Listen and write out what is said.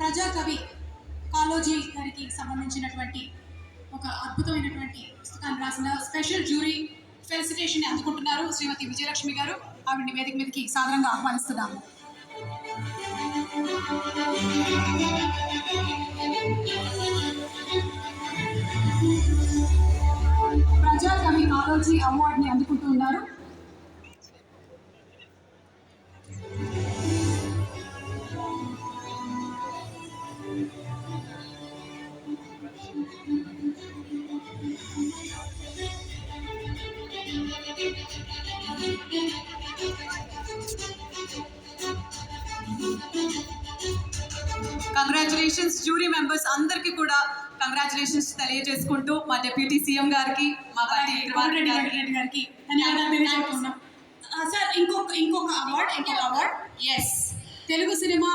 ప్రజాకవి కాళోజీ గారికి సంబంధించినటువంటి ఒక అద్భుతమైనటువంటి పుస్తకాన్ని రాసిన స్పెషల్ జ్యూరీ ఫెలిసిటేషన్ అందుకుంటున్నారు శ్రీమతి విజయలక్ష్మి గారు. ఆవిడని వేదిక మీదకి సాధారణంగా ఆహ్వానిస్తున్నాము. ప్రజాకవి కాళోజీ అవార్డుని అందుకుంటూ ఉన్నారు. కంగ్రాచులేషన్స్ జ్యూరీ మెంబర్స్ అందరికీ కూడా కంగ్రాచులేషన్స్ తెలియజేసుకుంటూ మా డిప్యూటీ సీఎం గారికి, మా పార్టీ రెడ్డి గారికి ధన్యవాదాలు తెలియజేస్తున్నాం. సార్ ఇంకొక అవార్డ్ ఎస్ తెలుగు సినిమా